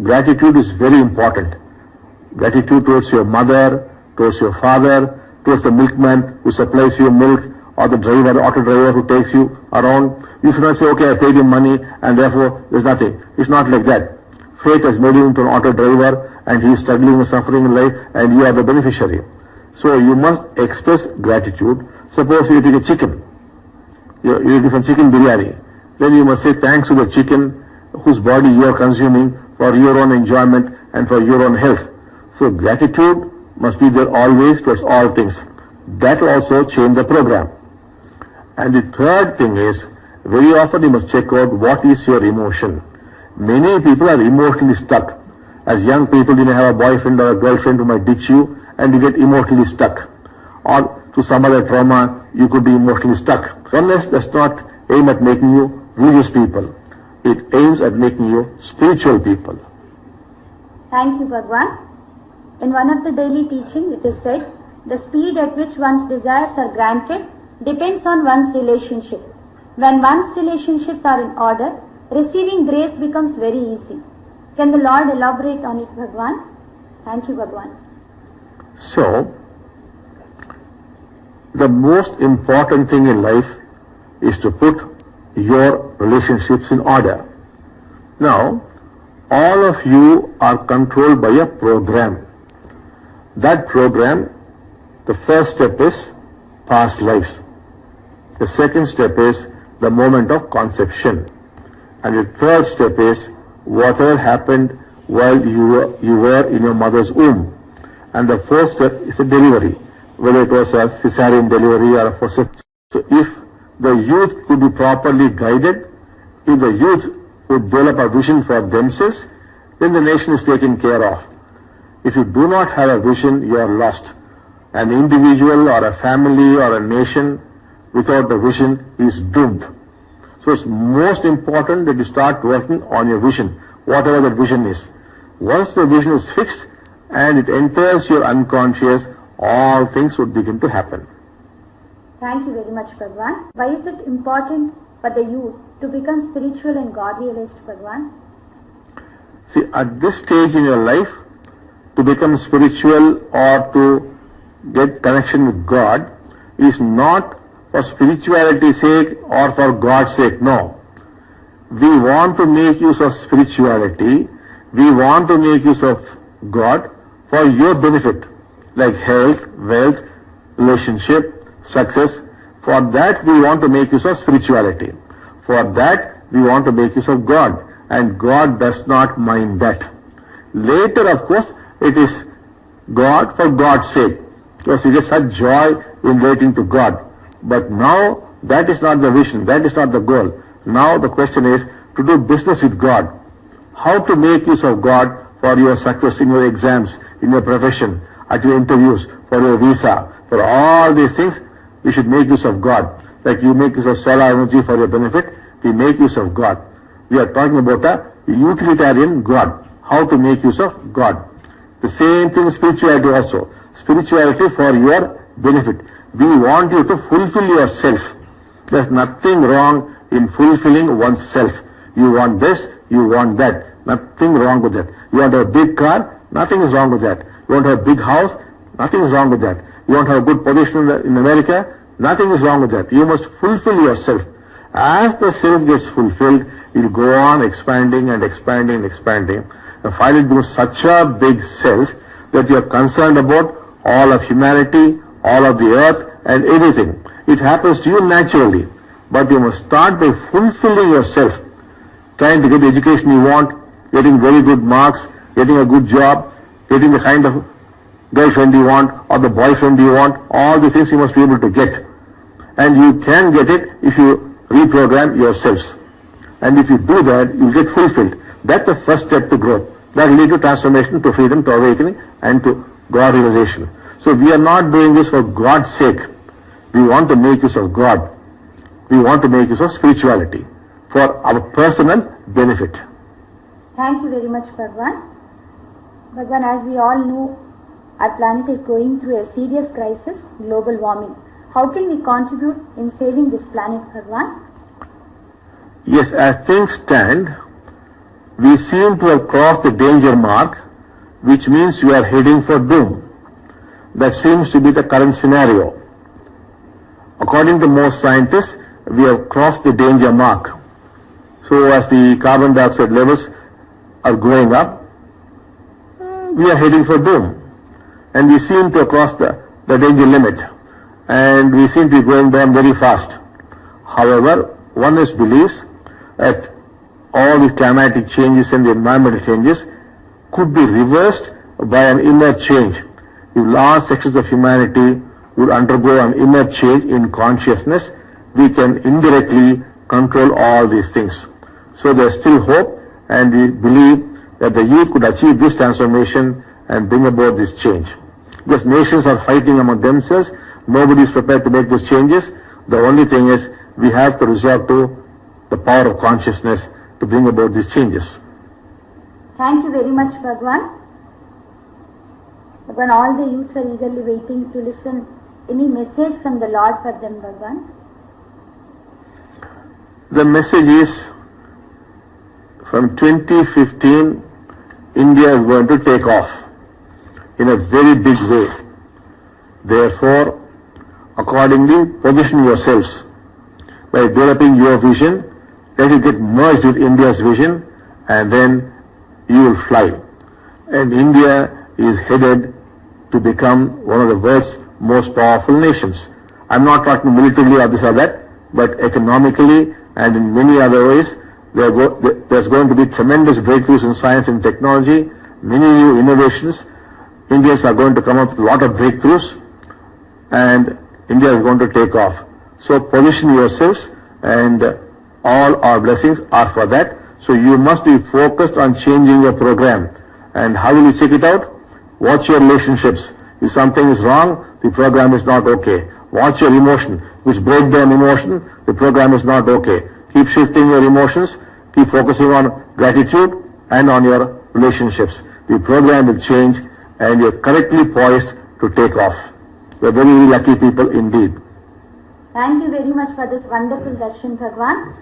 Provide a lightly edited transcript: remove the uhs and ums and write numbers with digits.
gratitude is very important. Gratitude towards your mother, towards your father, towards the milkman who supplies you milk, or the driver, auto driver who takes you around. You should not say, okay, I paid him money and therefore there's nothing. It's not like that. Fate has made you into an auto driver and he is struggling and suffering in life and you are the beneficiary. So you must express gratitude. Suppose you take a chicken. You eat some chicken biryani. Then you must say thanks to the chicken whose body you are consuming for your own enjoyment and for your own health. So gratitude must be there always towards all things. That will also change the program. And the third thing is, very often you must check out what is your emotion. Many people are emotionally stuck. As young people, you may have a boyfriend or a girlfriend who might ditch you and you get emotionally stuck. Or to some other trauma, you could be emotionally stuck. Oneness does not aim at making you religious people. It aims at making you spiritual people. Thank you, Bhagwan. In one of the daily teaching, it is said, the speed at which one's desires are granted depends on one's relationship. When one's relationships are in order, receiving grace becomes very easy. Can the Lord elaborate on it, Bhagwan? Thank you, Bhagwan. So, the most important thing in life is to put your relationships in order. Now, all of you are controlled by a program. That program, the first step is past lives. The second step is the moment of conception. And the third step is whatever happened while you were in your mother's womb. And the fourth step is the delivery, whether it was a cesarean delivery or a forceps. So if the youth could be properly guided, if the youth would develop a vision for themselves, then the nation is taken care of. If you do not have a vision, you are lost. An individual or a family or a nation without a vision is doomed. So it's most important that you start working on your vision, whatever that vision is. Once the vision is fixed and it enters your unconscious, all things would begin to happen. Thank you very much, Bhagwan. Why is it important for the youth to become spiritual and God realized, Bhagwan? See, at this stage in your life, to become spiritual or to get connection with God is not for spirituality's sake or for God's sake, no. We want to make use of spirituality, we want to make use of God for your benefit, like health, wealth, relationship, success. For that we want to make use of spirituality. For that we want to make use of God, and God does not mind that. Later, of course, it is God for God's sake, because you get such joy in relating to God. But now that is not the vision, that is not the goal. Now the question is to do business with God. How to make use of God for your success in your exams, in your profession, at your interviews, for your visa, for all these things, we should make use of God. Like you make use of solar energy for your benefit, we make use of God. We are talking about a utilitarian God. How to make use of God. The same thing with spirituality also. Spirituality for your benefit. We want you to fulfill yourself. There's nothing wrong in fulfilling one's self. You want this, you want that. Nothing wrong with that. You want a big car, nothing is wrong with that. You want a big house, nothing is wrong with that. You want to have a good position in America, nothing is wrong with that. You must fulfill yourself. As the self gets fulfilled, it will go on expanding and expanding and expanding. And finally it becomes such a big self that you are concerned about all of humanity, all of the earth and everything. It happens to you naturally. But you must start by fulfilling yourself, trying to get the education you want, getting very good marks, getting a good job, getting the kind of girlfriend you want or the boyfriend you want. All the things you must be able to get. And you can get it if you reprogram yourselves. And if you do that, you'll get fulfilled. That's the first step to growth. That will lead to transformation, to freedom, to awakening, and to God realization. So we are not doing this for God's sake. We want to make use of God. We want to make use of spirituality for our personal benefit. Thank you very much, Bhagwan. Bhagwan, as we all know, our planet is going through a serious crisis, global warming. How can we contribute in saving this planet, Bhagwan? Yes, as things stand, we seem to have crossed the danger mark, which means we are heading for doom. That seems to be the current scenario. According to most scientists, we have crossed the danger mark. So as the carbon dioxide levels are going up, we are heading for doom. And we seem to have crossed the danger limit. And we seem to be going down very fast. However, one believes that all these climatic changes and the environmental changes could be reversed by an inner change. If large sections of humanity would undergo an inner change in consciousness, we can indirectly control all these things. So there is still hope, and we believe that the youth could achieve this transformation and bring about this change. Because nations are fighting among themselves, nobody is prepared to make those changes. The only thing is we have to resort to the power of consciousness to bring about these changes. Thank you very much, Bhagwan. Bhagwan, all the youths are eagerly waiting to listen. Any message from the Lord for them, Bhagwan? The message is, from 2015, India is going to take off in a very big way. Therefore, accordingly, position yourselves by developing your vision. Let it get merged with India's vision, and then you will fly. And India is headed to become one of the world's most powerful nations. I'm not talking militarily or this or that, but economically and in many other ways, there's going to be tremendous breakthroughs in science and technology, many new innovations. Indians are going to come up with a lot of breakthroughs, and India is going to take off. So position yourselves, and all our blessings are for that. So you must be focused on changing your program. And how will you check it out? Watch your relationships. If something is wrong, the program is not okay. Watch your emotion. Which break down emotion, the program is not okay. Keep shifting your emotions. Keep focusing on gratitude and on your relationships. The program will change, and you're correctly poised to take off. You're very lucky people indeed. Thank you very much for this wonderful darshan, Bhagwan.